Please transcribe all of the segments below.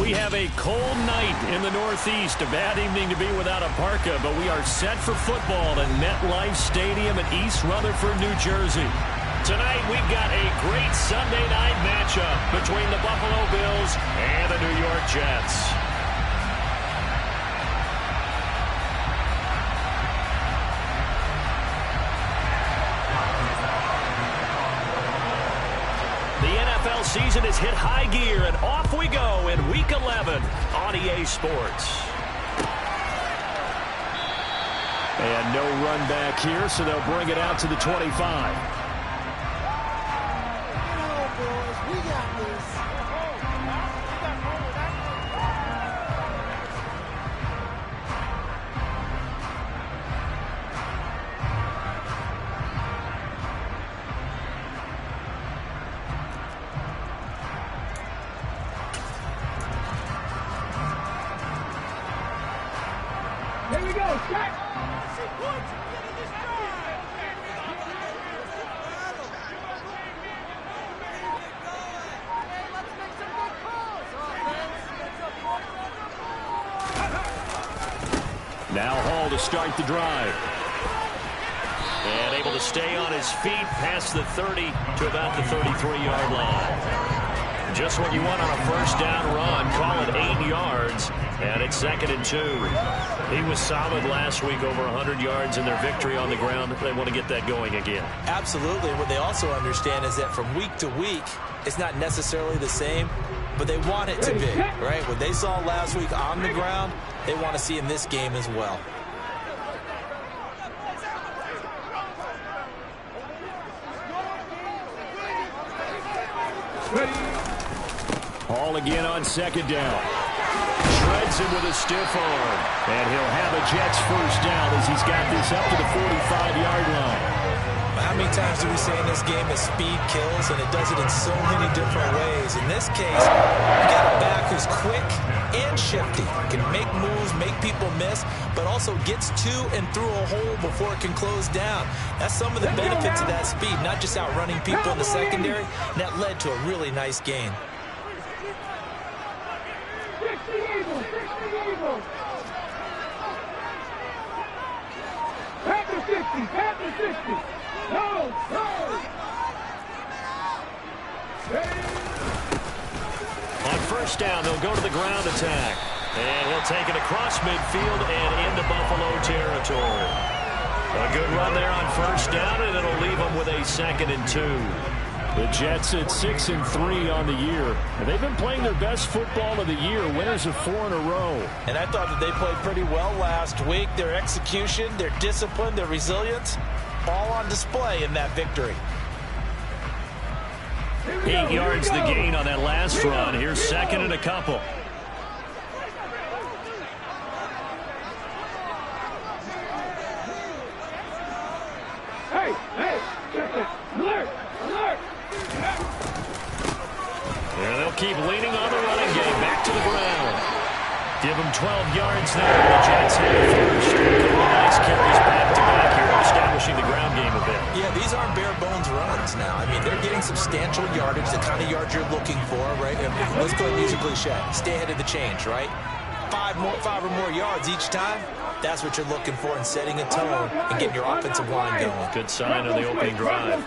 We have a cold night in the Northeast. A bad evening to be without a parka, but we are set for football at MetLife Stadium in East Rutherford, New Jersey. Tonight, we've got a great Sunday night matchup between the Buffalo Bills and the New York Jets. The NFL season has hit high gear, and off we go in Week 11 on EA Sports. And no run back here, so they'll bring it out to the 25. Here we go, check! Now Hall to start the drive. And able to stay on his feet past the 30 to about the 33-yard line. Just what you want on a first down run. Call it 8 yards. And it's 2nd and 2. He was solid last week, over 100 yards in their victory on the ground. They want to get that going again. Absolutely. What they also understand is that from week to week, it's not necessarily the same, but they want it to be, right? What they saw last week on the ground, they want to see in this game as well. Hall again on 2nd down. Shreds him with a stiff arm. And he'll have a Jets first down as he's got this up to the 45-yard line. How many times do we say in this game that speed kills, and it does it in so many different ways? In this case, you got a back who's quick and shifty, can make moves, make people miss, but also gets to and through a hole before it can close down. That's some of the benefits of that speed, not just outrunning people in the secondary. And that led to a really nice gain. On first down, they'll go to the ground attack. And he'll take it across midfield and into Buffalo territory. A good run there on first down, and it'll leave them with a 2nd and 2. The Jets at 6 and 3 on the year. And they've been playing their best football of the year, winners of 4 in a row. And I thought that they played pretty well last week. Their execution, their discipline, their resilience, all on display in that victory. 8 yards the gain on that last run. Here's 2nd and a couple. And they'll keep leaning on the running game. Back to the ground. Give them 12 yards there. The Jets have the first. A couple of nice carries back to back here, establishing the ground game a bit. Yeah, these aren't bare bones runs now. I mean, they're getting substantial yardage, the kind of yards you're looking for, right? I mean, let's go ahead and use a cliche. Stay ahead of the change, right? 5 or more yards each time. That's what you're looking for in setting a tone and getting your offensive line going. Good sign on the opening drive.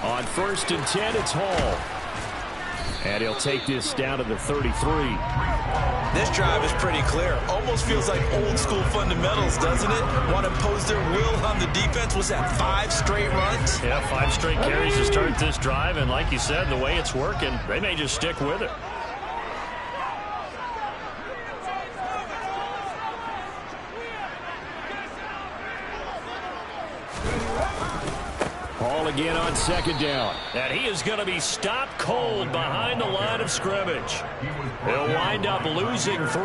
On 1st and 10, it's Hall. And he'll take this down to the 33. This drive is pretty clear. Almost feels like old school fundamentals, doesn't it? Want to impose their will on the defense. Was that 5 straight runs? Yeah, 5 straight carries to start this drive. And like you said, the way it's working, they may just stick with it. Hall again on 2nd down. And he is going to be stopped cold behind the line of scrimmage. He'll wind up losing 3.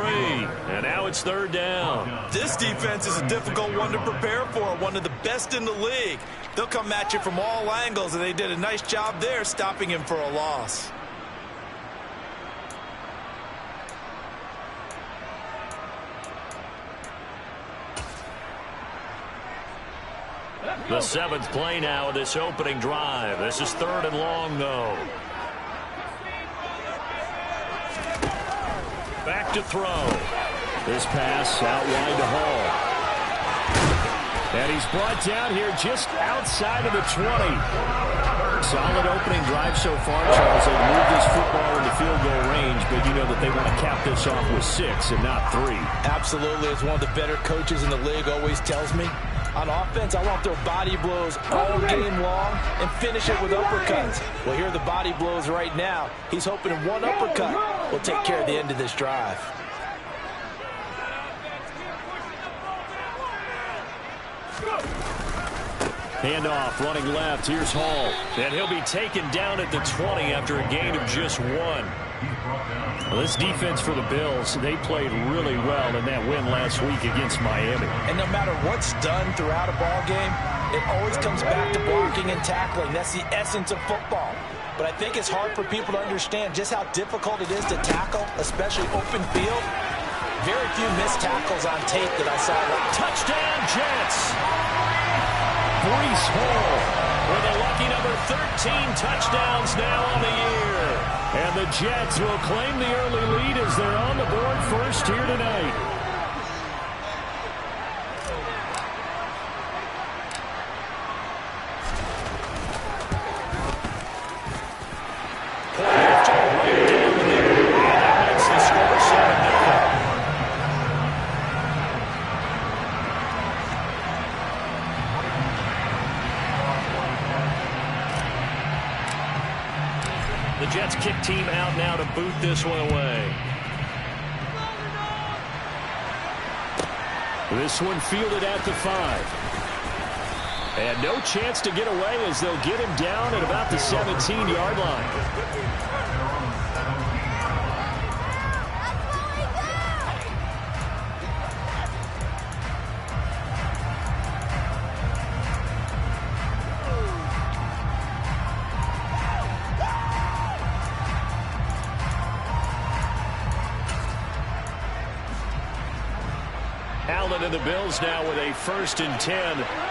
And now it's 3rd down. This defense is a difficult one to prepare for. One of the best in the league. They'll come at you from all angles, and they did a nice job there stopping him for a loss. The 7th play now of this opening drive. This is 3rd and long, though. Back to throw. This pass out wide to Hall. And he's brought down here just outside of the 20. Solid opening drive so far, Charles. They've moved this football into field goal range, but you know that they want to cap this off with 6 and not 3. Absolutely. As one of the better coaches in the league always tells me, on offense, I want their body blows all game long and finish it with uppercuts. Well, here are the body blows right now. He's hoping one uppercut will take care of the end of this drive. Handoff, running left. Here's Hall. And he'll be taken down at the 20 after a gain of just 1. Well, this defense for the Bills, they played really well in that win last week against Miami. And no matter what's done throughout a ball game, it always comes back to blocking and tackling. That's the essence of football. But I think it's hard for people to understand just how difficult it is to tackle, especially open field. Very few missed tackles on tape that I saw. Touchdown, Jets! Breece Hall with a lucky number 13 touchdowns now on the year. And the Jets will claim the early lead as they're on the board first here tonight. Point after right down the middle. And that makes the score 7-0. The Jets kick team out now to boot this one away. This one fielded at the 5. And no chance to get away as they'll get him down at about the 17-yard line. Allen and the Bills now with a 1st and 10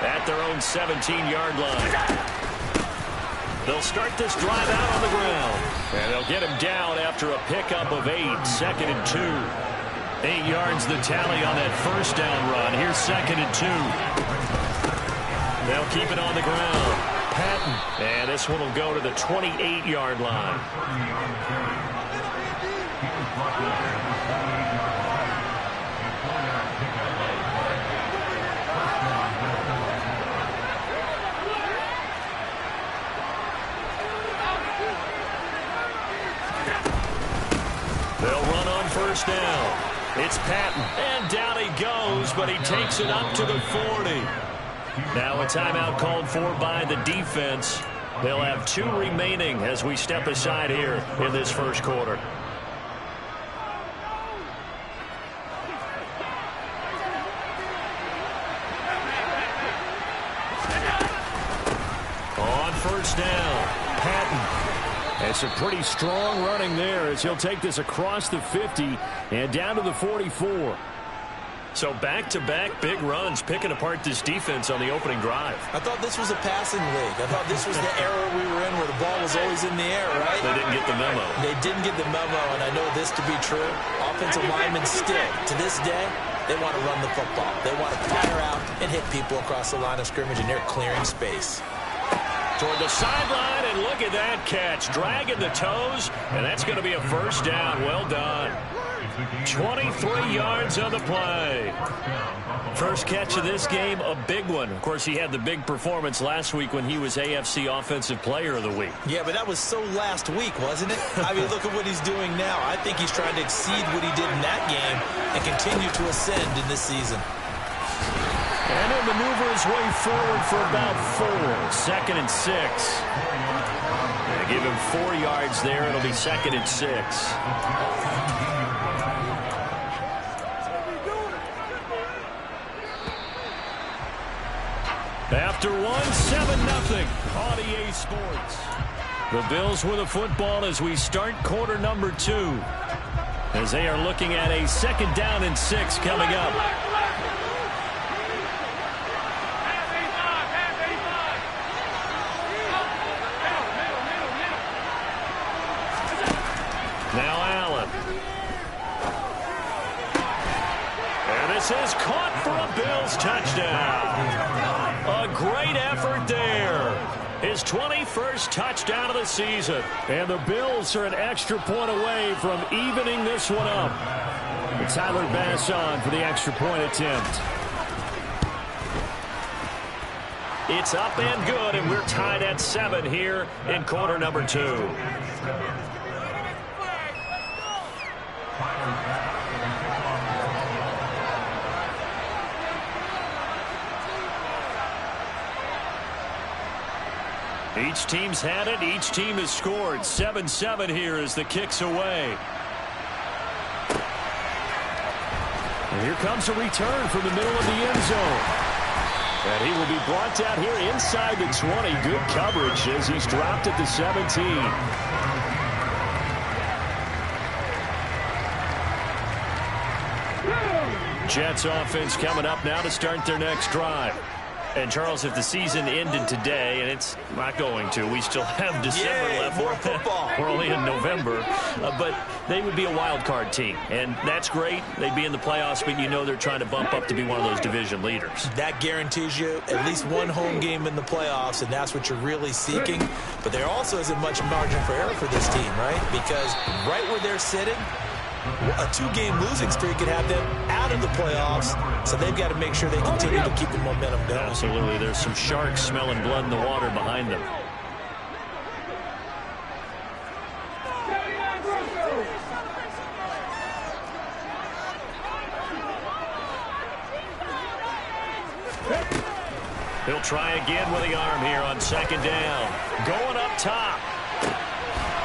at their own 17-yard line. They'll start this drive out on the ground. And they'll get him down after a pickup of 8. 2nd and 2. 8 yards the tally on that 1st down run. Here's 2nd and 2. They'll keep it on the ground. Patton. And this one will go to the 28-yard line. They'll run on 1st down. It's Patton. And down he goes, but he takes it up to the 40. Now a timeout called for by the defense. They'll have 2 remaining as we step aside here in this 1st quarter. On 1st down, Patton. It's a pretty strong running there as he'll take this across the 50 and down to the 44. So back-to-back big runs picking apart this defense on the opening drive. I thought this was a passing league. I thought this was the era we were in where the ball was always in the air, right? They didn't get the memo. They didn't get the memo, and I know this to be true. Offensive linemen still, to this day, they want to run the football. They want to fire out and hit people across the line of scrimmage, and they're clearing space. Toward the sideline, and look at that catch. Dragging the toes, and that's going to be a 1st down. Well done. 23 yards on the play. First catch of this game, a big one. Of course, he had the big performance last week when he was AFC Offensive Player of the Week. Yeah, but that was so last week, wasn't it? I mean, look at what he's doing now. I think he's trying to exceed what he did in that game and continue to ascend in this season. And he'll maneuver his way forward for about 4. 2nd and 6. They give him 4 yards there. It'll be 2nd and 6. After 7-0 on EA Sports. The Bills with the football as we start quarter number 2. As they are looking at a 2nd down and 6 coming up. is caught for a Bills touchdown. A great effort there. His 21st touchdown of the season. And the Bills are an extra point away from evening this one up. Tyler Bass on for the extra point attempt. It's up and good, and we're tied at 7 here in quarter number 2. Each team's had it. Each team has scored. 7-7 here as the kick's away. And here comes a return from the middle of the end zone. And he will be brought down here inside the 20. Good coverage as he's dropped at the 17. Jets offense coming up now to start their next drive. And, Charles, if the season ended today, and it's not going to, we still have December left. More football. We're only in November. But they would be a wild card team. And that's great. They'd be in the playoffs, but you know they're trying to bump up to be one of those division leaders. That guarantees you at least one home game in the playoffs, and that's what you're really seeking. But there also isn't much margin for error for this team, right? Because right where they're sitting, a 2-game losing streak could have them out of the playoffs, so they've got to make sure they continue to keep the momentum going. Absolutely. There's some sharks smelling blood in the water behind them. He'll try again with the arm here on second down. Going up top.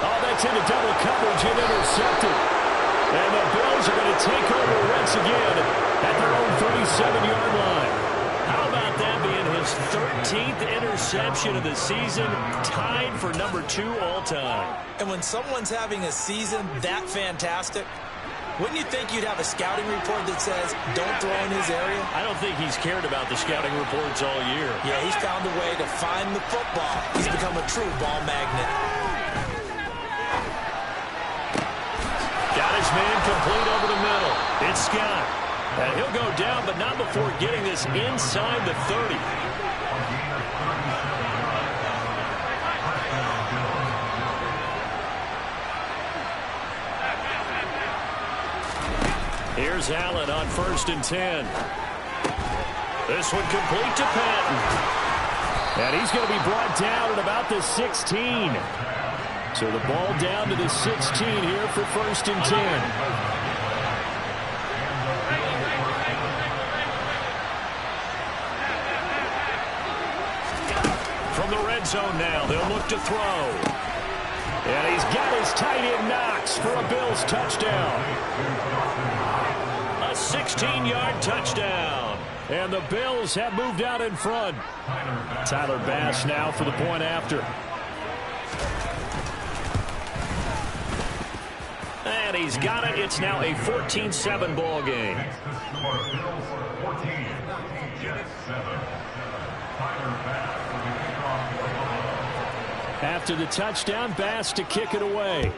Oh, that's into double coverage and intercepted. And the Bills are going to take over once again at their own 37-yard line. How about that being his 13th interception of the season, tied for number 2 all-time. And when someone's having a season that fantastic, wouldn't you think you'd have a scouting report that says, don't throw in his area? I don't think he's cared about the scouting reports all year. Yeah, he's found a way to find the football. He's become a true ball magnet. Got his man complete over the middle. It's Scott. And he'll go down, but not before getting this inside the 30. Here's Allen on 1st and 10. This one complete to Patton. And he's going to be brought down at about the 16. So the ball down to the 16 here for 1st and 10. From the red zone now, they'll look to throw. And he's got his tight end Knox for a Bills touchdown. A 16-yard touchdown. And the Bills have moved out in front. Tyler Bass now for the point after. And he's got it. It's now a 14-7 ball game. After the touchdown, Bass to kick it away.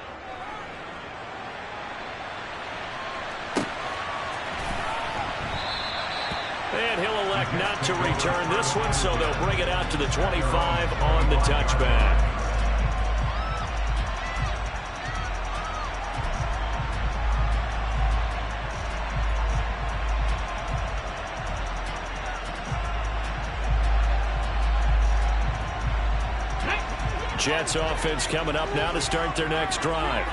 And he'll elect not to return this one, so they'll bring it out to the 25 on the touchback. Jets offense coming up now to start their next drive.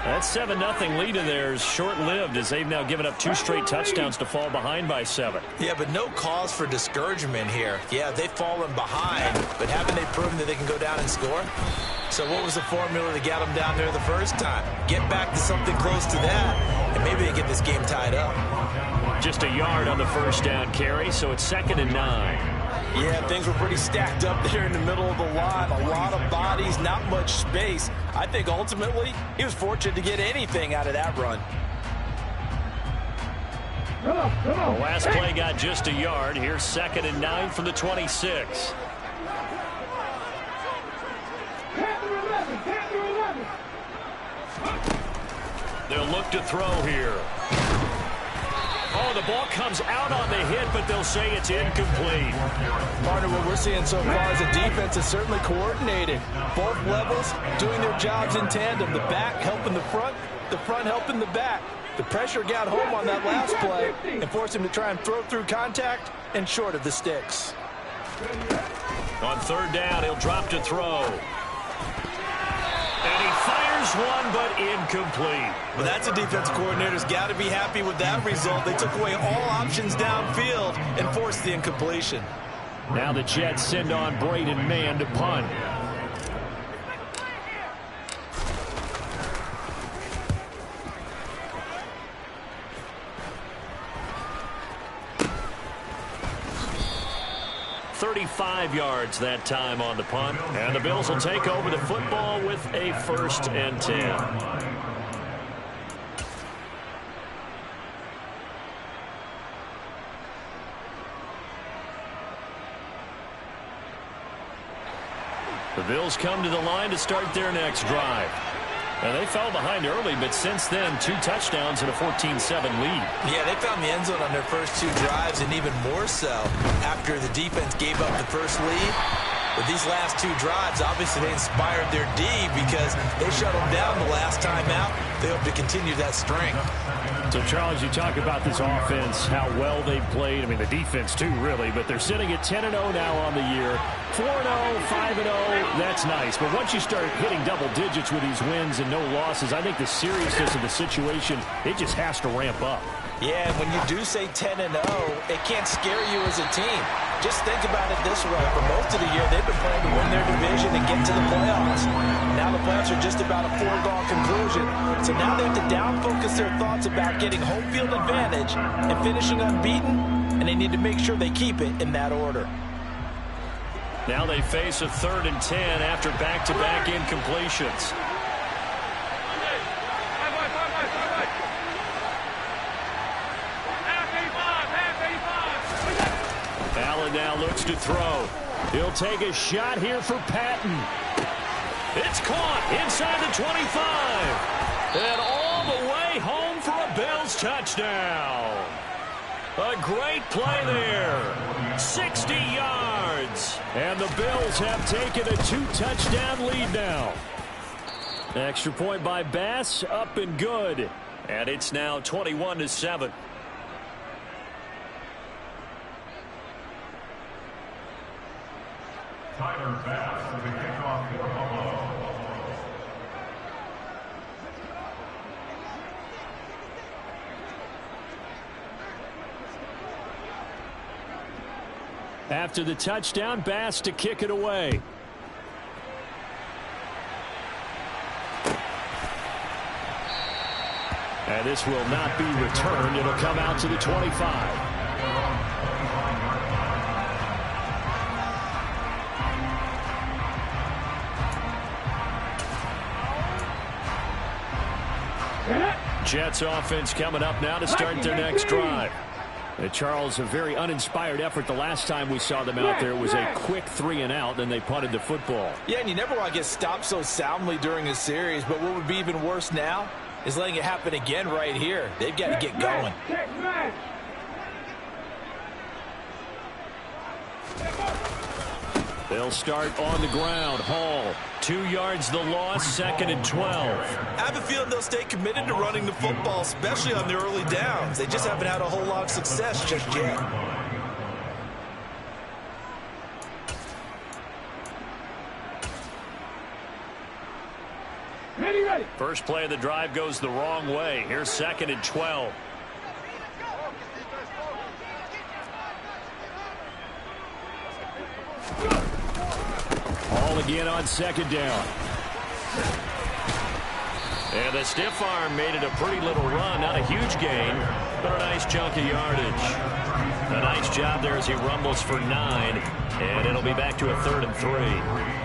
That 7-0 lead in there is short-lived as they've now given up 2 straight touchdowns to fall behind by 7. Yeah, but no cause for discouragement here. Yeah, they've fallen behind, but haven't they proven that they can go down and score? So what was the formula to get them down there the first time? Get back to something close to that, and maybe they get this game tied up. Just a yard on the first down carry, so it's 2nd and 9. Yeah, things were pretty stacked up there in the middle of the line. A lot of bodies, not much space. I think ultimately he was fortunate to get anything out of that run. The last play got just a yard. Here's 2nd and 9 from the 26. They'll look to throw here. Oh, the ball comes out on the hit, but they'll say it's incomplete. Partner, what we're seeing so far is the defense is certainly coordinated. Both levels doing their jobs in tandem. The back helping the front helping the back. The pressure got home on that last play and forced him to try and throw through contact and short of the sticks. On third down, he'll drop to throw. And he fires one, but incomplete. Well, that's a defensive coordinator's got to be happy with that result. They took away all options downfield and forced the incompletion. Now the Jets send on Braden Mann to punt. .35 yards that time on the punt. And the Bills will take over the football with a 1st and 10. The Bills come to the line to start their next drive. And they fell behind early, but since then, 2 touchdowns and a 14-7 lead. Yeah, they found the end zone on their first 2 drives, and even more so after the defense gave up the first lead. But these last 2 drives, obviously they inspired their D because they shut them down the last time out. They hope to continue that strength. So, Charles, you talk about this offense, how well they've played. I mean, the defense, too, really. But they're sitting at 10-0 now on the year. 4-0, 5-0, that's nice. But once you start hitting double digits with these wins and no losses, I think the seriousness of the situation, it just has to ramp up. Yeah, when you do say 10-0, it can't scare you as a team. Just think about it this way. For most of the year, they've been playing to win their division and get to the playoffs. Now the playoffs are just about a foregone conclusion. So now they have to down-focus their thoughts about getting home field advantage and finishing unbeaten, and they need to make sure they keep it in that order. Now they face a 3rd and 10 after back-to-back incompletions. Allen now looks to throw. He'll take a shot here for Patton. It's caught inside the 25. And all the way home for a Bills touchdown. A great play there. 60 yards. And the Bills have taken a 2-touchdown lead now. Extra point by Bass, up and good. And it's now 21-7. Tyler Bass with the kickoff for Buffalo. After the touchdown, Bass to kick it away. And this will not be returned. It'll come out to the 25. Jets offense coming up now to start their next drive. Charles, a very uninspired effort the last time we saw them out there. It was a quick 3-and-out, then they punted the football. Yeah, and you never want to get stopped so soundly during a series, but what would be even worse now is letting it happen again right here. They've got to get going. They'll start on the ground. Hall, 2 yards the loss, 2nd and 12. I have a feeling they'll stay committed to running the football, especially on the early downs. They just haven't had a whole lot of success just yet. Ready. First play of the drive goes the wrong way. Here's 2nd and 12. Hall again on 2nd down. And the stiff arm made it a pretty little run. Not a huge gain, but a nice chunk of yardage. A nice job there as he rumbles for 9. And it'll be back to a 3rd and 3.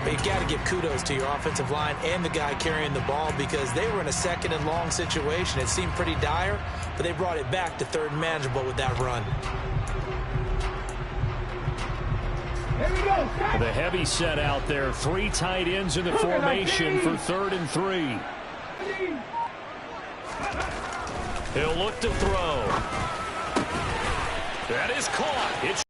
But you've got to give kudos to your offensive line and the guy carrying the ball because they were in a 2nd and long situation. It seemed pretty dire, but they brought it back to 3rd and manageable with that run. Here we go. The heavy set out there. 3 tight ends in the formation for 3rd and 3. He'll look to throw. That is caught. It's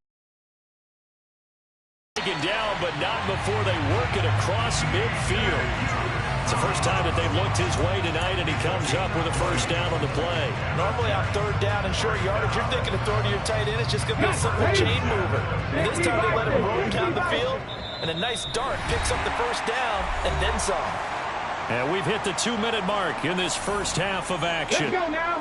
taken down, but not before they work it across midfield. It's the first time that they've looked his way tonight, and he comes up with a first down on the play. Normally on third down and short yardage, you're thinking of throwing to your tight end. It's just going to be a simple chain mover. And this time they let him roam down the field, and a nice dart picks up the first down and then some. And we've hit the 2-minute mark in this first half of action. Let's go now.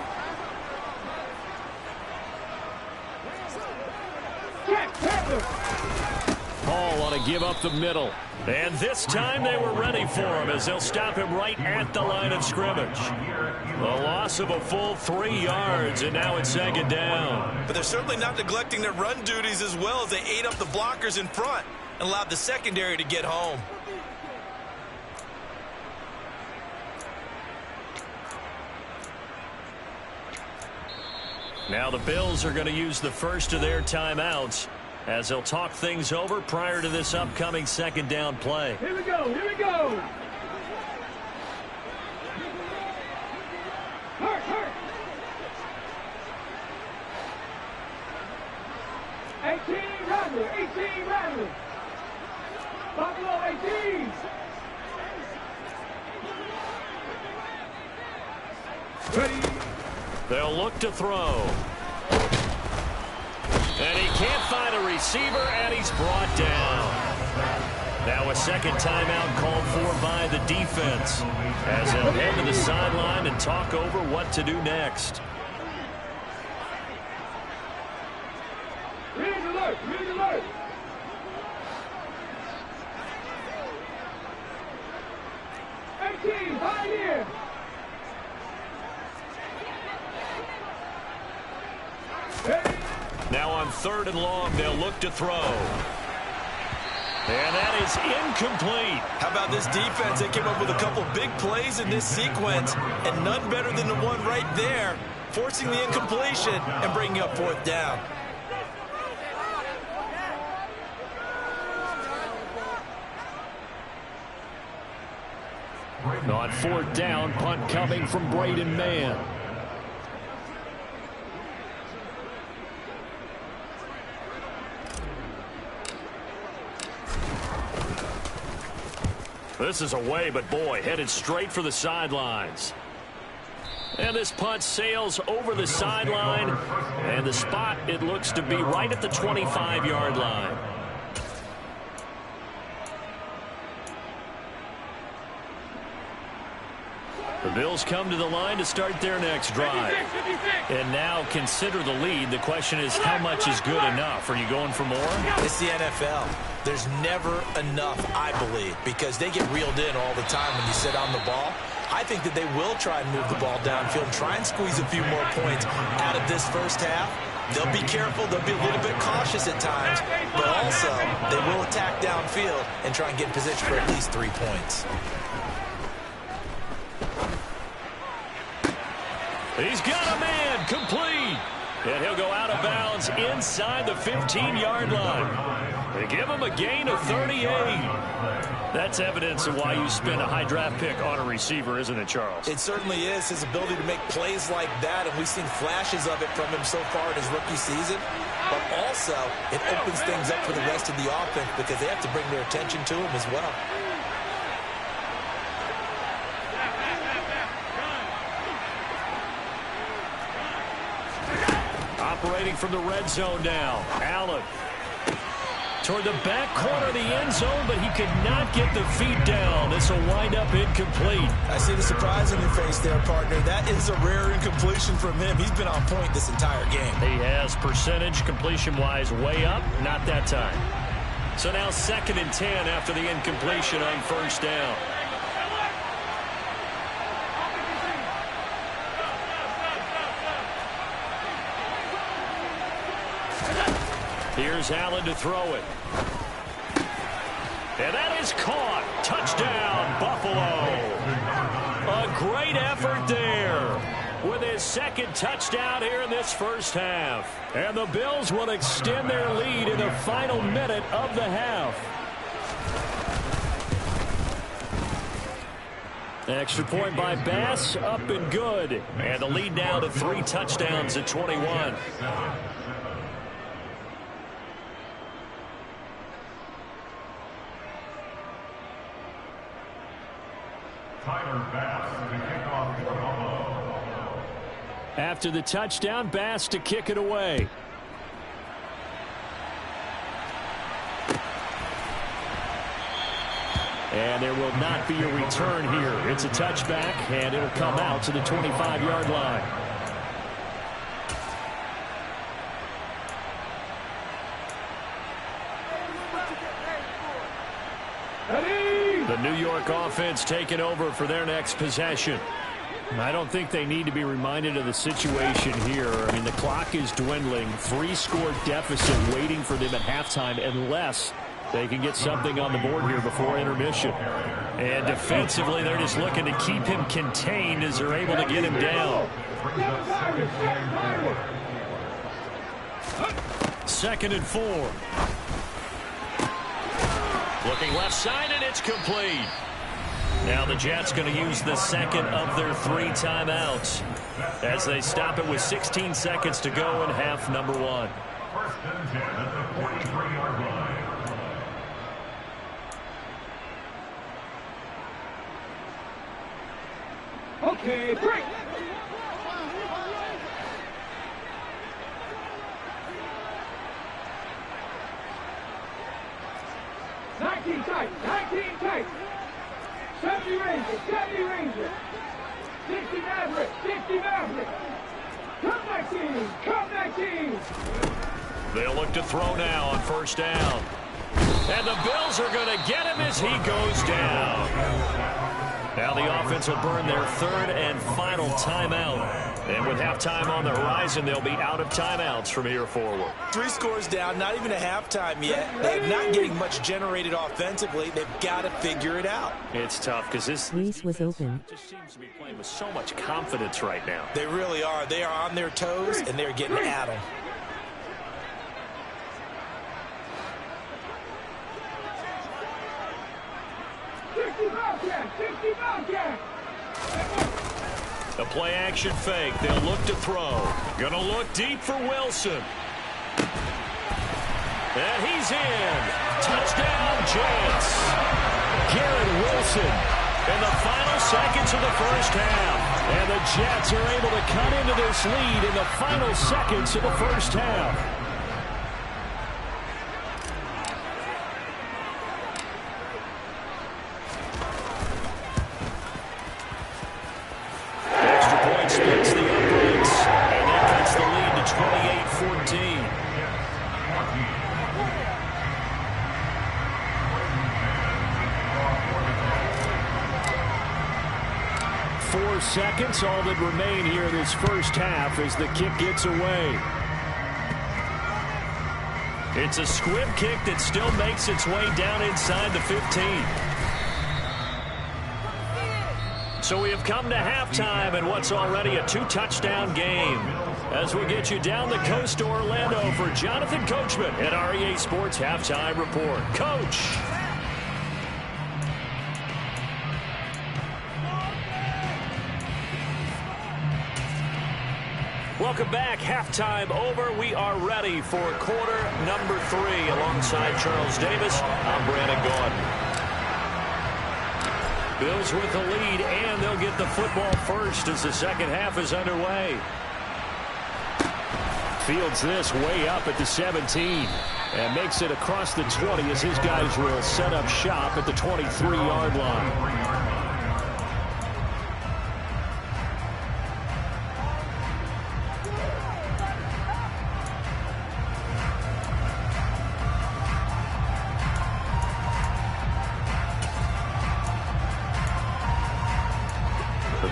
Paul on to give up the middle. And this time they were ready for him as they'll stop him right at the line of scrimmage. A loss of a full 3 yards, and now it's second down. But they're certainly not neglecting their run duties as well as they ate up the blockers in front and allowed the secondary to get home. Now the Bills are going to use the first of their timeouts as they'll talk things over prior to this upcoming second down play. Here we go. Here we go. Hurt. 18 Rattler. Buffalo 18. Ready. They'll look to throw. And he can't find a receiver, and he's brought down. Now a second timeout called for by the defense as they'll head to the sideline and talk over what to do next. Read alert. 18, Pioneer. Now on 3rd and long, they'll look to throw. And that is incomplete. How about this defense? They came up with a couple big plays in this sequence, and none better than the one right there, forcing the incompletion and bringing up 4th down. On 4th down, punt coming from Braden Mann. This is away, but boy, headed straight for the sidelines. And this punt sails over the sideline, and the spot, it looks to be right at the 25-yard line. The Bills come to the line to start their next drive. And now consider the lead. The question is, how much is good enough? Are you going for more? It's the NFL. There's never enough, I believe, because they get reeled in all the time when you sit on the ball. I think that they will try and move the ball downfield, try and squeeze a few more points out of this first half. They'll be careful. They'll be a little bit cautious at times, but also they will attack downfield and try and get in position for at least 3 points. He's got a man complete. And he'll go out of bounds inside the 15-yard line. They give him a gain of 38. That's evidence of why you spend a high draft pick on a receiver, isn't it, Charles? It certainly is. His ability to make plays like that, and we've seen flashes of it from him so far in his rookie season. But also, it opens things up for the rest of the offense because they have to bring their attention to him as well. Operating from the red zone now. Allen toward the back corner of the end zone, but he could not get the feet down. This will wind up incomplete. I see the surprise on your face there, partner. That is a rare incompletion from him. He's been on point this entire game. He has percentage completion-wise way up. Not that time. So now 2nd and 10 after the incompletion on 1st down. Here's Allen to throw it. And that is caught. Touchdown, Buffalo. A great effort there with his 2nd touchdown here in this first half. And the Bills will extend their lead in the final minute of the half. Extra point by Bass, up and good. And the lead now to 3 touchdowns at 21. After the touchdown, Bass to kick it away. And there will not be a return here. It's a touchback, and it'll come out to the 25-yard line. The New York offense taking over for their next possession. I don't think they need to be reminded of the situation here. I mean, the clock is dwindling. 3-score deficit waiting for them at halftime unless they can get something on the board here before intermission. And defensively, they're just looking to keep him contained as they're able to get him down. 2nd and 4. Looking left side, and it's complete. Now the Jets going to use the second of their 3 timeouts as they stop it with 16 seconds to go in half number 1. 1st and 10 at the 43-yard line. Okay, break. Tight, 19 tight. 70 Rangers, 70 Rangers. 60 Maverick, 60 Maverick. Come back team, come back team. They'll look to throw now on 1st down. And the Bills are going to get him as he goes down. Now the offense will burn their 3rd and final timeout. And with halftime on the horizon, they'll be out of timeouts from here forward. 3 scores down, not even a halftime yet. They're not getting much generated offensively. They've got to figure it out. It's tough because this Reese was open. just seems to be playing with so much confidence right now. They really are. They are on their toes, and they're getting at them. The play-action fake. They'll look to throw. Gonna look deep for Wilson. And he's in. Touchdown, Jets. Garrett Wilson in the final seconds of the 1st half. And the Jets are able to cut into this lead in the final seconds of the 1st half. Splits the uprights, and that cuts the lead to 28-14. Four seconds, all that remain here this 1st half as the kick gets away. It's a squib kick that still makes its way down inside the 15. So we have come to halftime in what's already a 2-touchdown game. As we get you down the coast to Orlando for Jonathan Coachman at REA Sports Halftime Report. Coach. Welcome back. Halftime over. We are ready for quarter number 3 alongside Charles Davis. I'm Brandon Gordon. Bills with the lead, and they'll get the football first as the 2nd half is underway. Fields this way up at the 17 and makes it across the 20 as his guys will set up shop at the 23-yard line.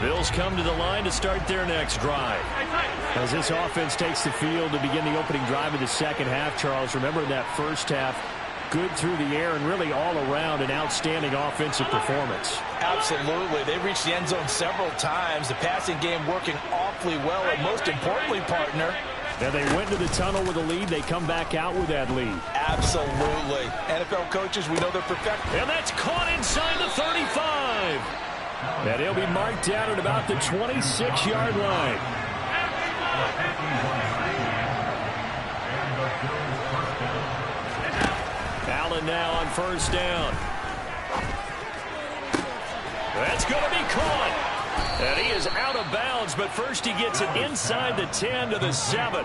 Bills come to the line to start their next drive. As this offense takes the field to begin the opening drive of the 2nd half, Charles, remember that 1st half, good through the air and really all around an outstanding offensive performance. Absolutely. They reached the end zone several times. The passing game working awfully well, and most importantly, partner, now they went to the tunnel with a lead. They come back out with that lead. Absolutely. NFL coaches, we know they're perfect. And that's caught inside the 35. And he'll be marked down at about the 26-yard line. Allen now on 1st down. That's going to be caught. And he is out of bounds, but first he gets it inside the 10 to the 7.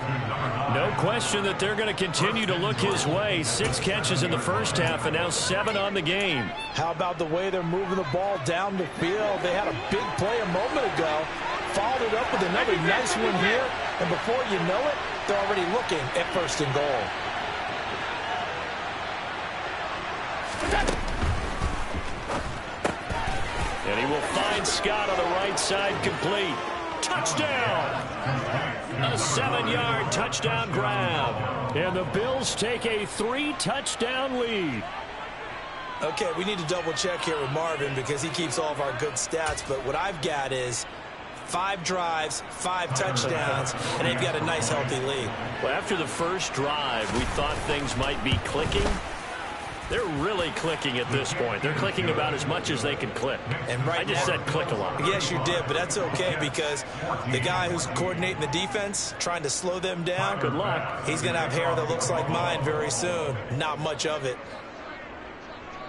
No question that they're going to continue to look his way. 6 catches in the first half and now 7 on the game. How about the way they're moving the ball down the field? They had a big play a moment ago, followed it up with another nice one here, and before you know it, they're already looking at 1st and goal. And he will find Scott on the right side, complete. Touchdown! A 7-yard touchdown grab. And the Bills take a 3-touchdown lead. Okay, we need to double check here with Marvin because he keeps all of our good stats, but what I've got is 5 drives, 5 touchdowns, and they've got a nice healthy lead. Well, after the first drive, we thought things might be clicking. They're really clicking at this point. They're clicking about as much as they can click. And right I just said click a lot. Yes, you did, but that's okay because the guy who's coordinating the defense, trying to slow them down, good luck. He's going to have hair that looks like mine very soon. Not much of it.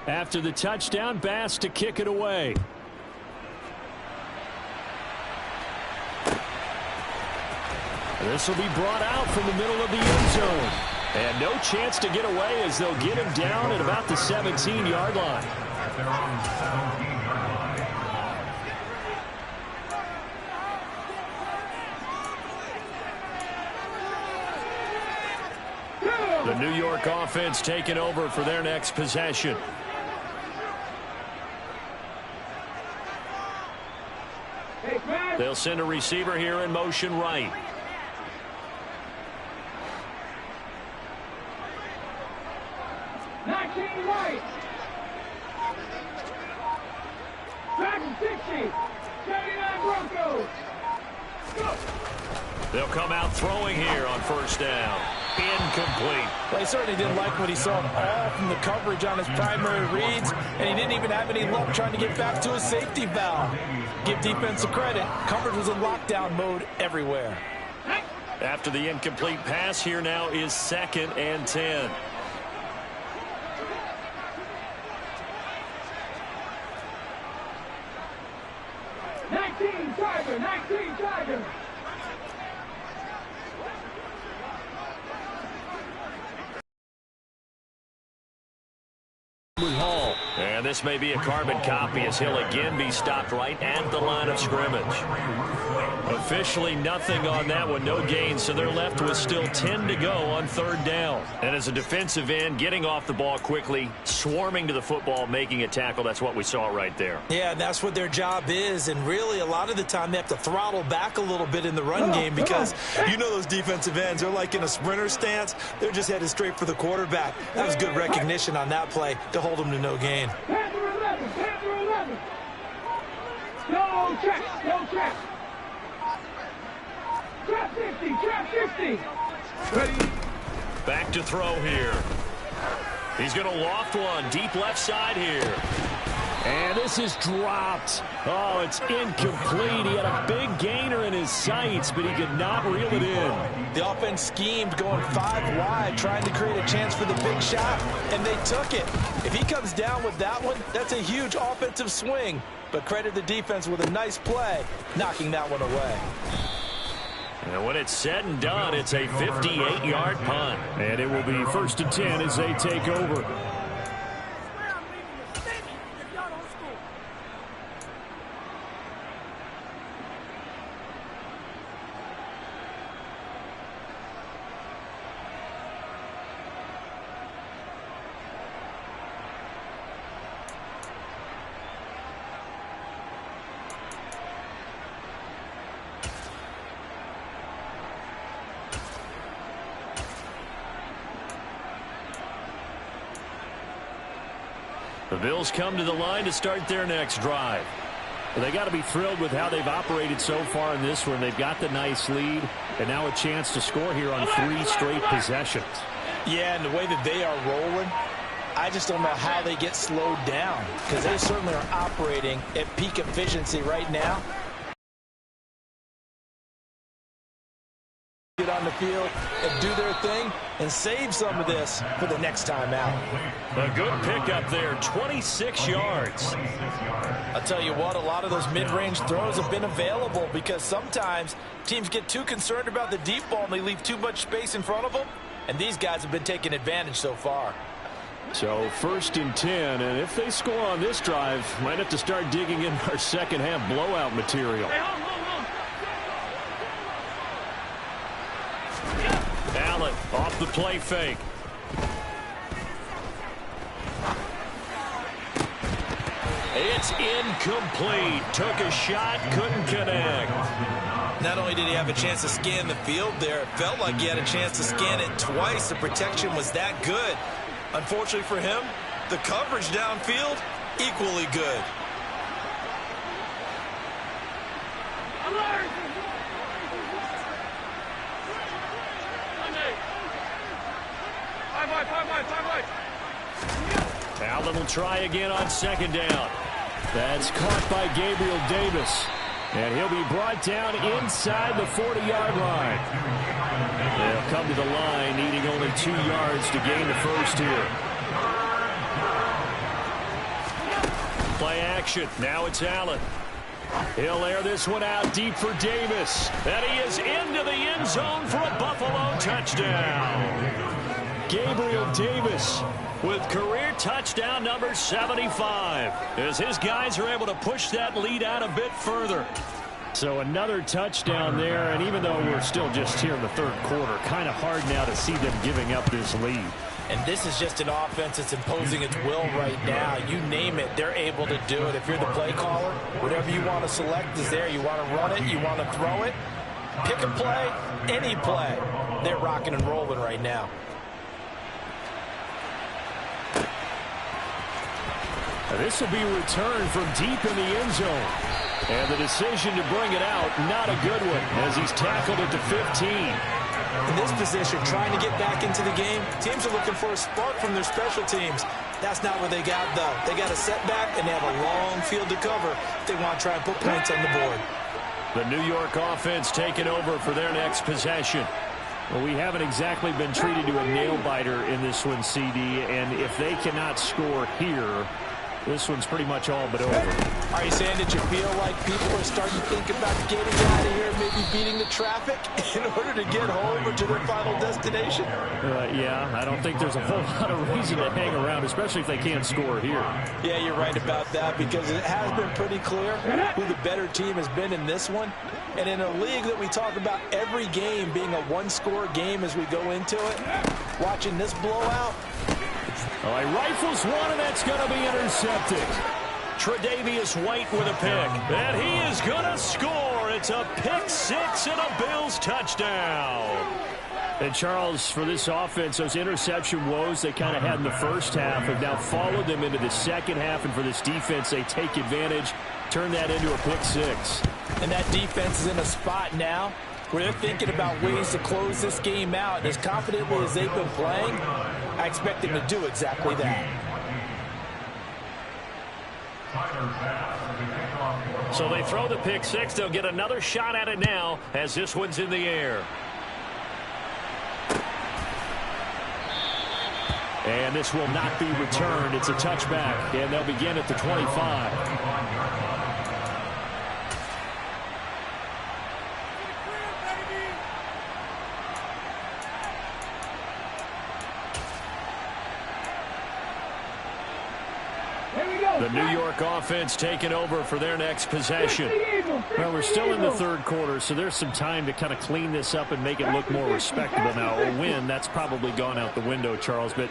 After the touchdown, Bass to kick it away. This will be brought out from the middle of the end zone. And no chance to get away as they'll get him down at about the 17-yard line. The New York offense taking over for their next possession. They'll send a receiver here in motion right. Right. Dragon 60. 79 Broncos. Go. They'll come out throwing here on 1st down. Incomplete. Well, he certainly didn't like what he saw all from the coverage on his primary reads, and he didn't even have any luck trying to get back to his safety valve. Give defense a credit. Coverage was in lockdown mode everywhere. After the incomplete pass, here now is 2nd and 10. Tiger. Hall. And this may be a carbon copy as he'll again be stopped right at the line of scrimmage. Officially nothing on that one, no gain, so they're left with still 10 to go on 3rd down. And as a defensive end, getting off the ball quickly, swarming to the football, making a tackle, that's what we saw right there. Yeah, and that's what their job is, and really a lot of the time they have to throttle back a little bit in the run game because you know those defensive ends, they're like in a sprinter stance, they're just headed straight for the quarterback. That was good recognition on that play to hold them to no gain. Panther 11. No check. Trap 50. Ready. Back to throw here. He's going to loft one deep left side here. And this is dropped. Oh, it's incomplete. He had a big gainer in his sights, but he could not reel it in. The offense schemed going 5 wide, trying to create a chance for the big shot, and they took it. If he comes down with that one, that's a huge offensive swing. But credit the defense with a nice play, knocking that one away. And when it's said and done, it's a 58-yard punt. And it will be 1st and 10 as they take over. The Bills come to the line to start their next drive. Well, they got to be thrilled with how they've operated so far in this one. They've got the nice lead, and now a chance to score here on 3 straight possessions. Yeah, and the way that they are rolling, I just don't know how they get slowed down because they certainly are operating at peak efficiency right now. on the field and do their thing and save some of this for the next time out. A good pickup there, 26 yards. I'll tell you what, a lot of those mid-range throws have been available because sometimes teams get too concerned about the deep ball and they leave too much space in front of them, and these guys have been taking advantage so far. So 1st and 10, and if they score on this drive, might have to start digging in our second half blowout material. Allen off the play fake. It's incomplete. Took a shot, couldn't connect. Not only did he have a chance to scan the field there, it felt like he had a chance to scan it twice. The protection was that good. Unfortunately for him, the coverage downfield, equally good. Allen will try again on 2nd down. That's caught by Gabriel Davis. And he'll be brought down inside the 40-yard line. They'll come to the line, needing only 2 yards to gain the first here. Play action. Now it's Allen. He'll air this one out deep for Davis. And he is into the end zone for a Buffalo touchdown. Gabriel Davis with career touchdown number 75 as his guys are able to push that lead out a bit further. So another touchdown there, and even though we're still just here in the 3rd quarter, kind of hard now to see them giving up this lead. And this is just an offense that's imposing its will right now. You name it, they're able to do it. If you're the play caller, whatever you want to select is there. You want to run it, you want to throw it, pick a play, any play. They're rocking and rolling right now. This will be returned from deep in the end zone. And the decision to bring it out, not a good one, as he's tackled at the 15. In this position, trying to get back into the game, teams are looking for a spark from their special teams. That's not what they got, though. They got a setback, and they have a long field to cover if they want to try and put points on the board. The New York offense taking over for their next possession. Well, we haven't exactly been treated to a nail-biter in this one, CD, and if they cannot score here, this one's pretty much all but over. Are you saying that you feel like people are starting to think about getting out of here, maybe beating the traffic in order to get home or to their final destination? Yeah, I don't think there's a whole lot of reason to hang around, especially if they can't score here. Yeah, you're right about that because it has been pretty clear who the better team has been in this one. And in a league that we talk about every game being a one-score game as we go into it, watching this blowout, he rifles one, and that's going to be intercepted. Tre'Davious White with a pick. And he is going to score. It's a pick 6 and a Bills touchdown. And, Charles, for this offense, those interception woes they kind of had in the first half have now followed them into the second half. And for this defense, they take advantage, turn that into a pick 6. And that defense is in a spot now where they're thinking about ways to close this game out. And as confidently as they've been playing, I expect them to do exactly that. So they throw the pick 6. They'll get another shot at it now as this one's in the air. And this will not be returned. It's a touchback, and they'll begin at the 25. The New York offense taking over for their next possession. Well, we're still in the 3rd quarter, so there's some time to kind of clean this up and make it look more respectable now. A win, that's probably gone out the window, Charles, but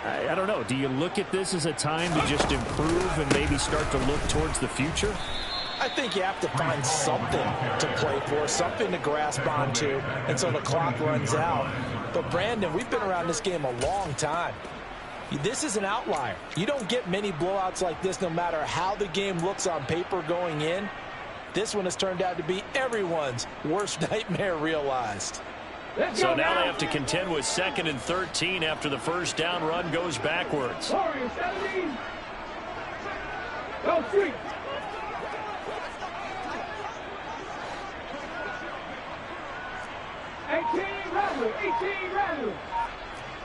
I don't know. Do you look at this as a time to just improve and maybe start to look towards the future? I think you have to find something to play for, something to grasp onto until the clock runs out. But, Brandon, we've been around this game a long time. This is an outlier. You don't get many blowouts like this no matter how the game looks on paper going in. This one has turned out to be everyone's worst nightmare realized. So now they have to contend with 2nd and 13 after the first down run goes backwards. 17. Go 3. 18. 18 Randall.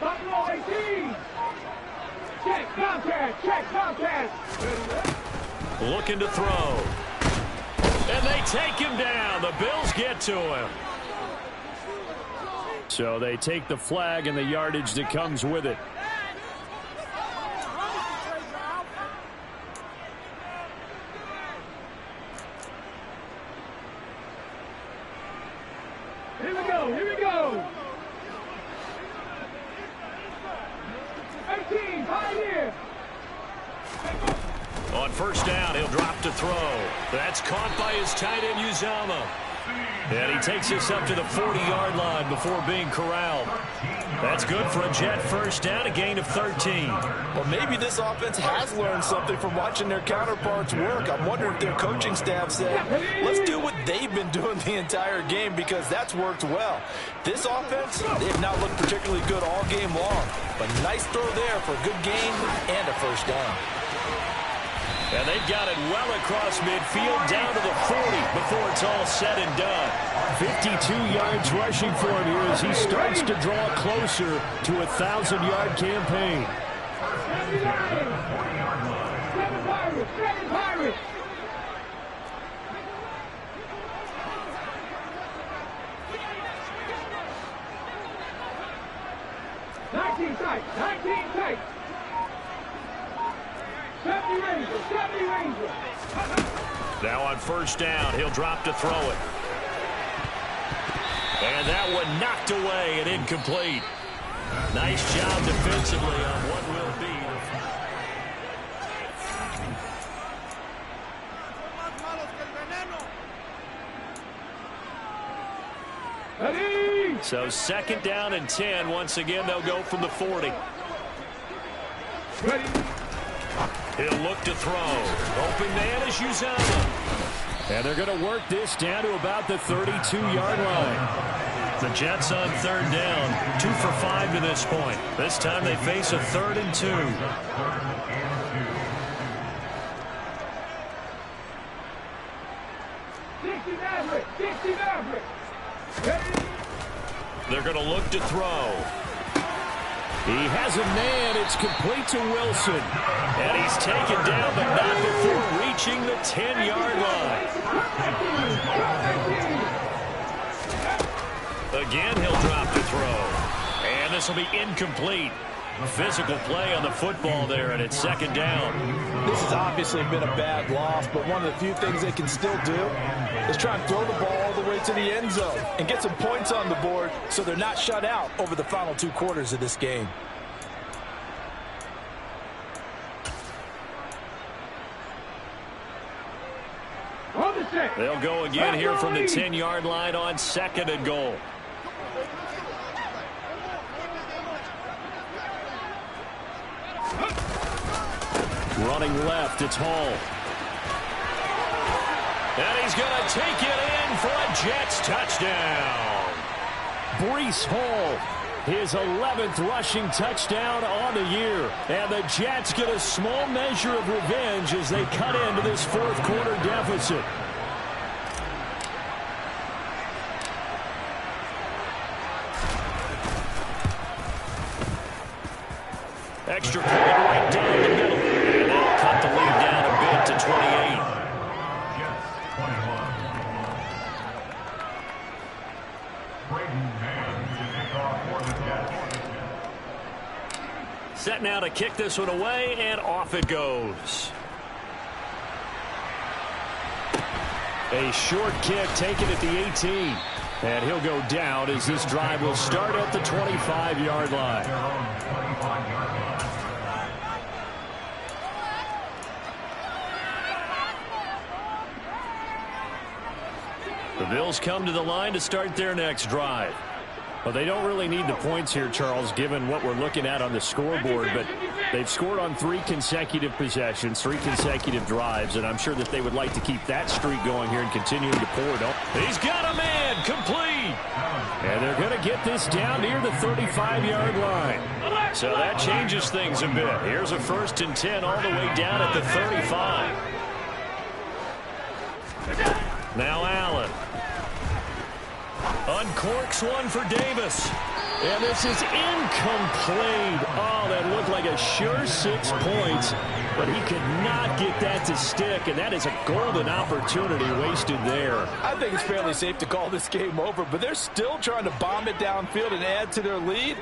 Buffalo 18. Check contact. Check contact. Looking to throw. And they take him down. The Bills get to him. So they take the flag and the yardage that comes with it. Here we go. Here we go. 18. Pioneer. On first down, he'll drop to throw. That's caught by his tight end, Uzama. And he takes us up to the 40-yard line before being corralled. That's good for a Jet first down, a gain of 13. Well, maybe this offense has learned something from watching their counterparts work. I'm wondering if their coaching staff said, let's do what they've been doing the entire game, because that's worked well. This offense, they've not looked particularly good all game long. But nice throw there for a good gain and a first down. And they've got it well across midfield down to the 40 before it's all said and done. 52 yards rushing for him here as he starts to draw closer to a 1,000-yard campaign. 7 Pirates. 7 Pirates. Nineteen tight. 19 tight. 70 Rangers. 70 Rangers. Now on first down, he'll drop to throw it. And that one knocked away and incomplete. Nice job defensively on what will be. So second down and 10. Once again, they'll go from the 40. Ready. He'll look to throw. Open man is Uzama. And they're going to work this down to about the 32-yard line. The Jets on third down. 2 for 5 to this point. This time they face a 3rd and 2. 60 Maverick. 60 Maverick. Ready. They're going to look to throw. He has a man. It's complete to Wilson. And he's taken down, but not before reaching the 10-yard line. Again, he'll drop to throw. And this will be incomplete. Physical play on the football there, and it's second down. This has obviously been a bad loss, but one of the few things they can still do is try and throw the ball all the way to the end zone and get some points on the board so they're not shut out over the final 2 quarters of this game. They'll go again here from the 10-yard line on second and goal. Running left, it's Hall. And he's going to take it in for a Jets touchdown. Breece Hall, his 11th rushing touchdown on the year. And the Jets get a small measure of revenge as they cut into this 4th quarter deficit. Extra point right down the middle. And that'll cut the lead down a bit to 28. Set now to kick this one away, and off it goes. A short kick taken at the 18. And he'll go down as this drive will start at the 25-yard line. The Bills come to the line to start their next drive. Well, they don't really need the points here, Charles, given what we're looking at on the scoreboard, but they've scored on 3 consecutive possessions, 3 consecutive drives, and I'm sure that they would like to keep that streak going here and continuing to pour it up. He's got a man, complete! And they're going to get this down near the 35-yard line. So that changes things a bit. Here's a 1st and 10 all the way down at the 35. Now Allen. Uncorks one for Davis. And this is incomplete. Oh, that looked like a sure 6 points, but he could not get that to stick, and that is a golden opportunity wasted there. I think it's fairly safe to call this game over, but they're still trying to bomb it downfield and add to their lead.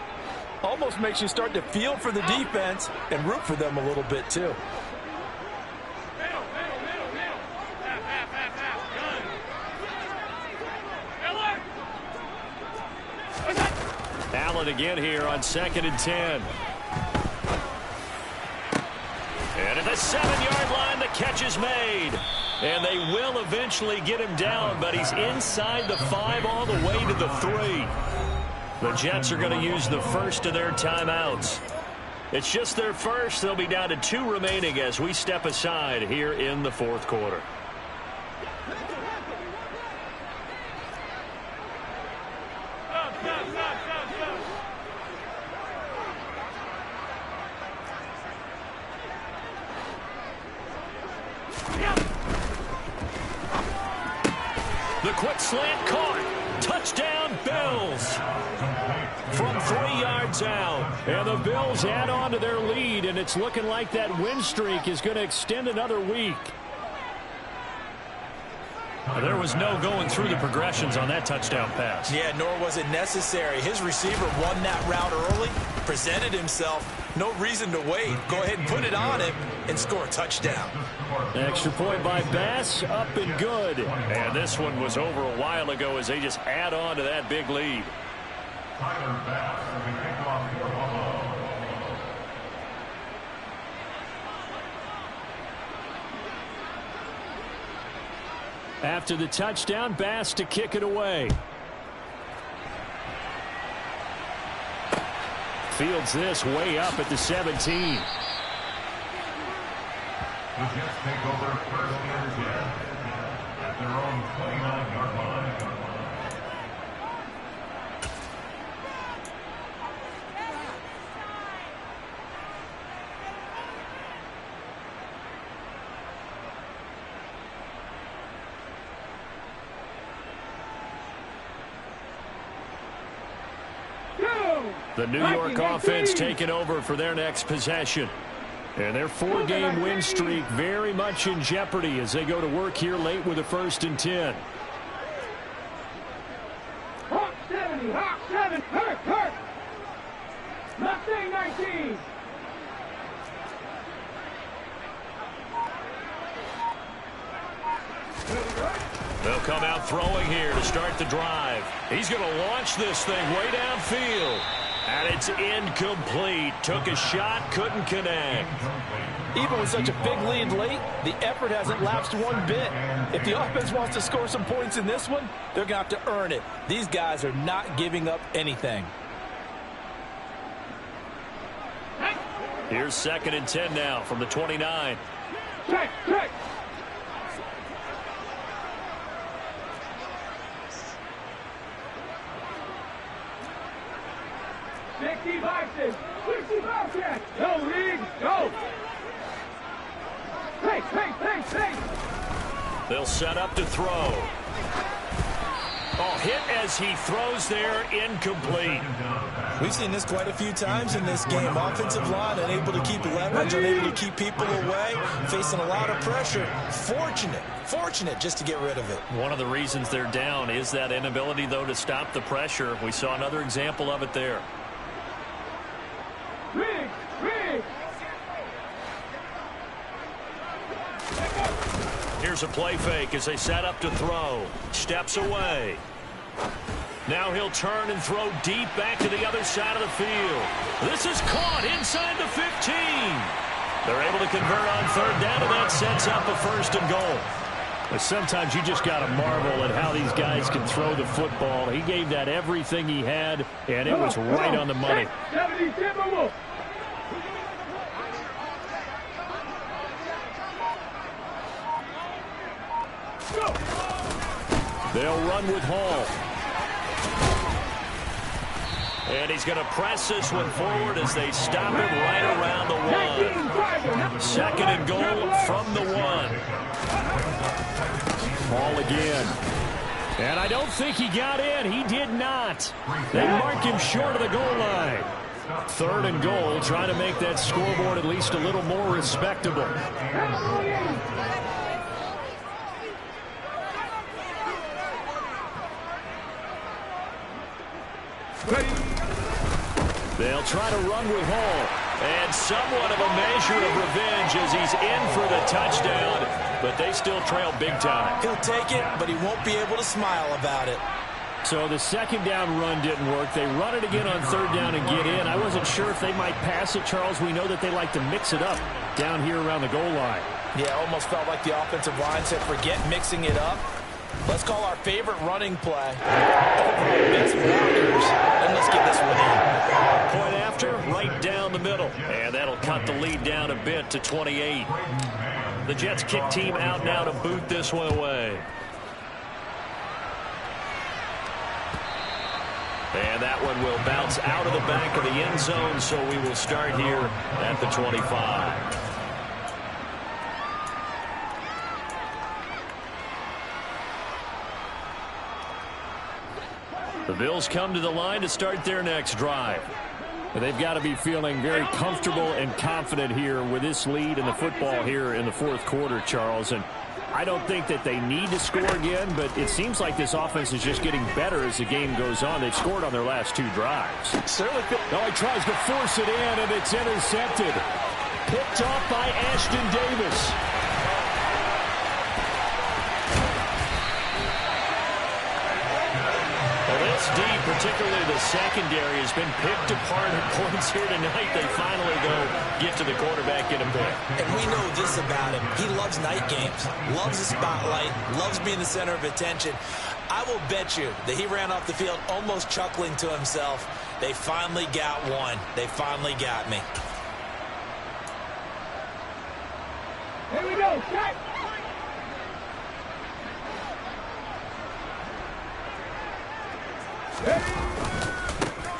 Almost makes you start to feel for the defense and root for them a little bit, too. Allen again here on 2nd and 10. And at the 7-yard line, the catch is made. And they will eventually get him down, but he's inside the 5 all the way to the 3. The Jets are going to use the first of their timeouts. It's just their first. They'll be down to 2 remaining as we step aside here in the 4th quarter. The quick slant caught. Touchdown, Bills. From 3 yards out. And the Bills add on to their lead, and it's looking like that win streak is going to extend another week. There was no going through the progressions on that touchdown pass. Yeah, nor was it necessary. His receiver won that route early, presented himself. No reason to wait. Go ahead and put it on him and score a touchdown. Extra point by Bass, up and good. And this one was over a while ago as they just add on to that big lead. After the touchdown, Bass to kick it away. Fields this way up at the 17. The Jets take over 1st and 10 at their own 29-yard line. The New York offense taking over for their next possession. And their 4-game win streak very much in jeopardy as they go to work here late with a 1st and 10. Hawk 70, Hawk 7, hurt. Mustang 19. They'll come out throwing here to start the drive. He's going to launch this thing way downfield. And it's incomplete. Took a shot, couldn't connect. Even with such a big lead late, the effort hasn't lapsed one bit. If the offense wants to score some points in this one, they're going to have to earn it. These guys are not giving up anything. Here's 2nd and 10 now from the 29. Check. 60 boxes. 60 boxes. Go, Reed. Go. Pace. They'll set up to throw. Oh, hit as he throws there, incomplete. We've seen this quite a few times in this game. Offensive line unable to keep leverage, unable to keep people away, facing a lot of pressure. Fortunate just to get rid of it. One of the reasons they're down is that inability, though, to stop the pressure. We saw another example of it there. Rig. Here's a play fake as they set up to throw. Steps away. Now he'll turn and throw deep back to the other side of the field. This is caught inside the 15. They're able to convert on 3rd down, and that sets up a 1st and goal. But sometimes you just got to marvel at how these guys can throw the football. He gave that everything he had, and it was right on the money. 70 Timberwolves. They'll run with Hall. And he's going to press this one forward as they stop him right around the 1. 2nd and goal from the 1. Hall again. And I don't think he got in. He did not. They mark him short of the goal line. 3rd and goal, trying to make that scoreboard at least a little more respectable. They'll try to run with Hall. And somewhat of a measure of revenge as he's in for the touchdown. But they still trail big time. He'll take it, but he won't be able to smile about it. So the 2nd down run didn't work. They run it again on 3rd down and get in. I wasn't sure if they might pass it, Charles. We know that they like to mix it up down here around the goal line. Yeah, almost felt like the offensive line said, forget mixing it up. Let's call our favorite running play. Mixed blockers, and let's get this one in. Point after, right down the middle. And that'll cut the lead down a bit to 28. The Jets kick team out now to boot this one away. And that one will bounce out of the back of the end zone, so we will start here at the 25. The Bills come to the line to start their next drive. They've got to be feeling very comfortable and confident here with this lead in the football here in the 4th quarter, Charles. And I don't think that they need to score again, but it seems like this offense is just getting better as the game goes on. They've scored on their last 2 drives. Certainly. He tries to force it in, and it's intercepted. Picked off by Ashton Davis. This D, particularly the secondary, has been picked apart at points here tonight. They finally go get to the quarterback in a bit. And we know this about him. He loves night games, loves the spotlight, loves being the center of attention. I will bet you that he ran off the field almost chuckling to himself. They finally got one. They finally got me. Here we go. Check.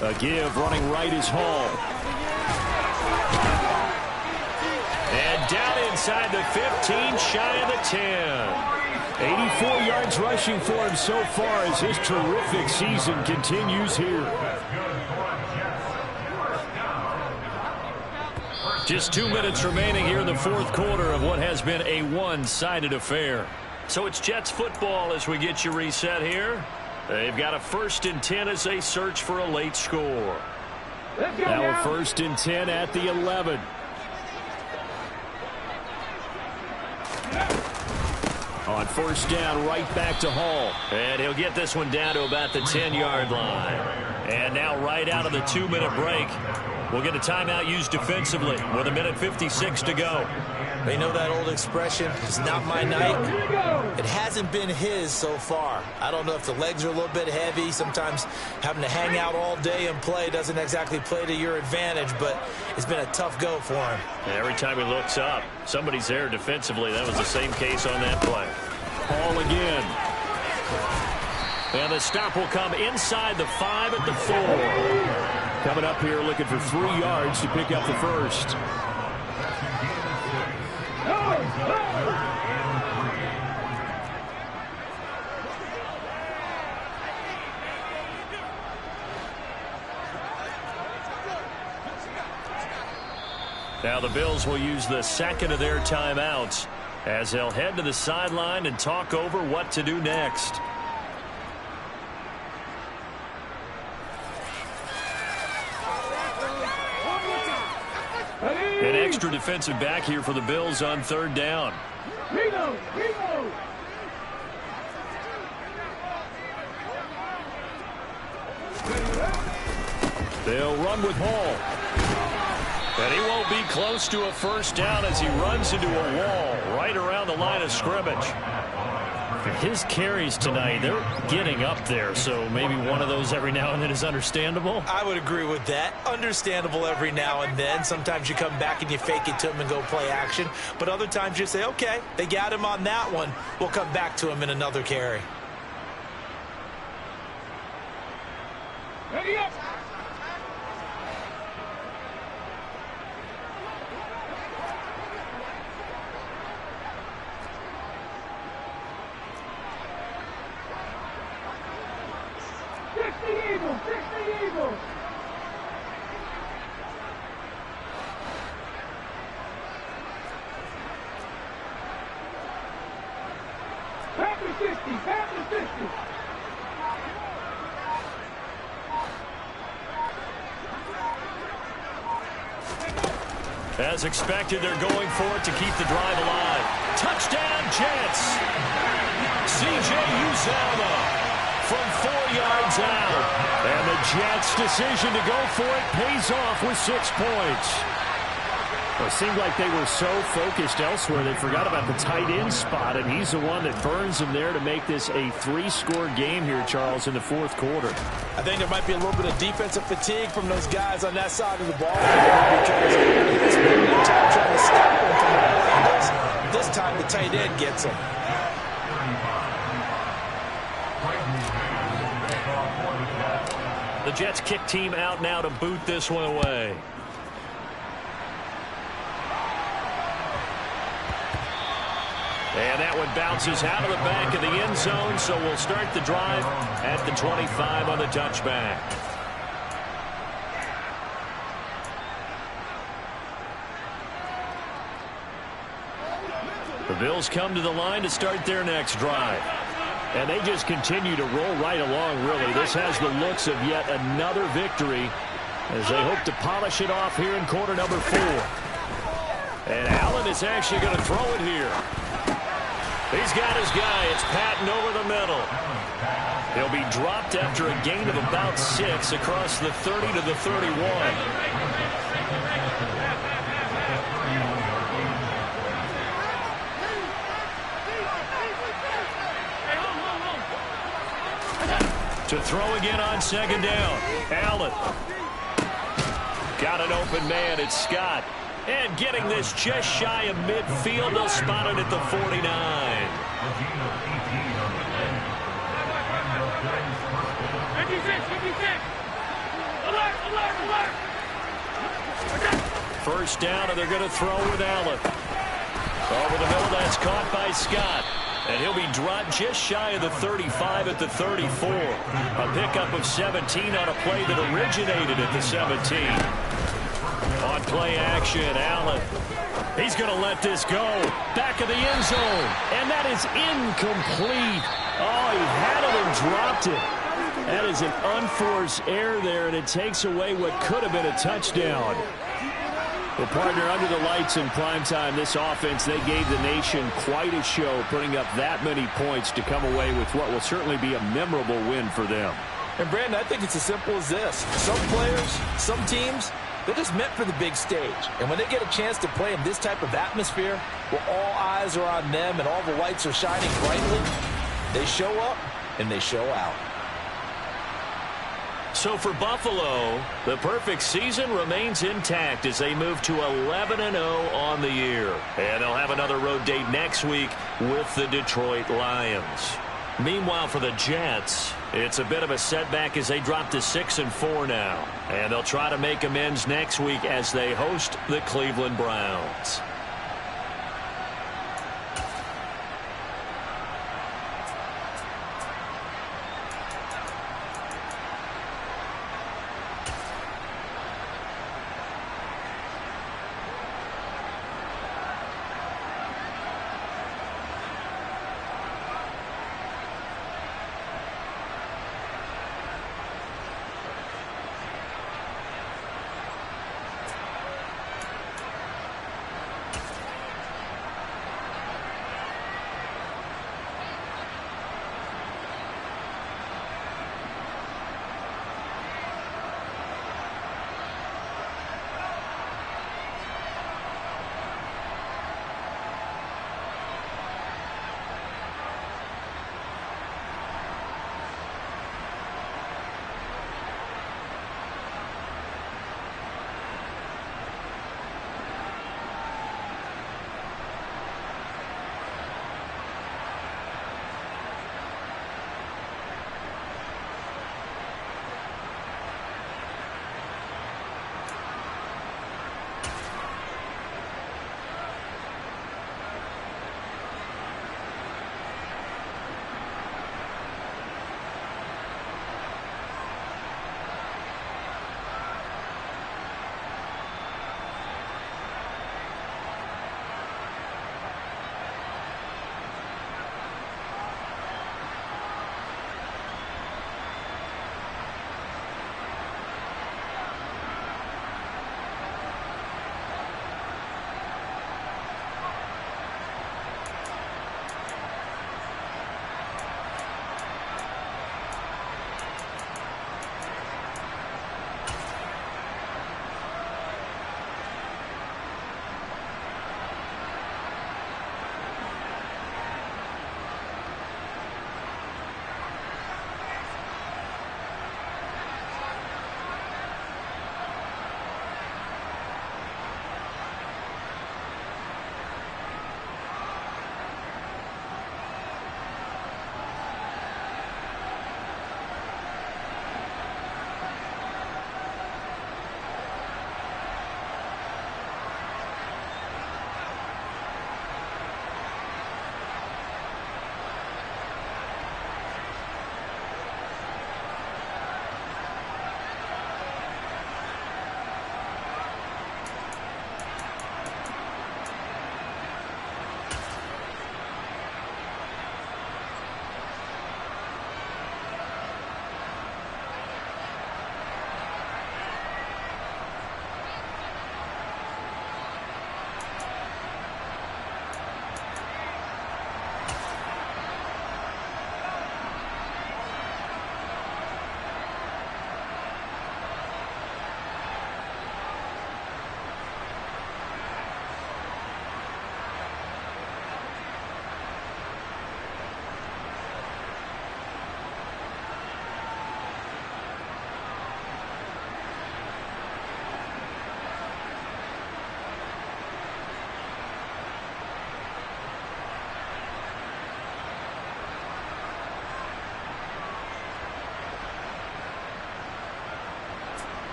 A give running right is Hall. And down inside the 15, shy of the 10. 84 yards rushing for him so far as his terrific season continues here. Just 2 minutes remaining here in the 4th quarter of what has been a one-sided affair. So it's Jets football as we get you reset here. They've got a 1st and 10 as they search for a late score. Now a 1st and 10 at the 11. On 1st down, right back to Hall. And he'll get this one down to about the 10-yard line. And now right out of the 2-minute break, we'll get a timeout used defensively with 1:56 to go. They know that old expression, it's not my night. It hasn't been his so far. I don't know if the legs are a little bit heavy. Sometimes having to hang out all day and play doesn't exactly play to your advantage, but it's been a tough go for him. Every time he looks up, somebody's there defensively. That was the same case on that play. Hall again. And the stop will come inside the 5 at the 4. Coming up here looking for 3 yards to pick up the 1st. Now the Bills will use the 2nd of their timeouts as they'll head to the sideline and talk over what to do next. An extra defensive back here for the Bills on 3rd down. Reload. They'll run with Hall. And he won't be close to a 1st down as he runs into a wall right around the line of scrimmage. His carries tonight, they're getting up there, so maybe one of those every now and then is understandable. I would agree with that. Understandable every now and then. Sometimes you come back and you fake it to him and go play action. But other times you say, okay, they got him on that one. We'll come back to him in another carry. Ready up. the 50. Pound the 50. As expected, they're going for it to keep the drive alive. Touchdown, Jets. C.J. Uzomah from 4 yards out. And the Jets' decision to go for it pays off with 6 points. Well, it seemed like they were so focused elsewhere they forgot about the tight end spot, and he's the one that burns them there to make this a 3-score game here, Charles, in the fourth quarter. I think there might be a little bit of defensive fatigue from those guys on that side of the ball because they spent more time trying to stop him from all angles. This time the tight end gets him. The Jets kick team out now to boot this one away. And that one bounces out of the back of the end zone, so we'll start the drive at the 25 on the touchback. The Bills come to the line to start their next drive. And they just continue to roll right along, really. This has the looks of yet another victory as they hope to polish it off here in quarter number 4. And Allen is actually going to throw it here. He's got his guy. It's Patton over the middle. He'll be dropped after a gain of about 6 across the 30 to the 31. To throw again on second down. Allen. Got an open man. It's Scott. And getting this just shy of midfield. They'll spot it at the 49. First down, and they're going to throw with Allen. Over the middle, that's caught by Scott. And he'll be dropped just shy of the 35 at the 34. A pickup of 17 on a play that originated at the 17. On play action, Allen. He's going to let this go. Back of the end zone. And that is incomplete. Oh, he had it and dropped it. That is an unforced error there, and it takes away what could have been a touchdown. Well, partner, under the lights in primetime, this offense, they gave the nation quite a show, putting up that many points to come away with what will certainly be a memorable win for them. And, Brandon, I think it's as simple as this. Some players, some teams, they're just meant for the big stage. And when they get a chance to play in this type of atmosphere, where all eyes are on them and all the lights are shining brightly, they show up and they show out. So for Buffalo, the perfect season remains intact as they move to 11-0 on the year. And they'll have another road date next week with the Detroit Lions. Meanwhile, for the Jets, it's a bit of a setback as they drop to 6-4 now. And they'll try to make amends next week as they host the Cleveland Browns.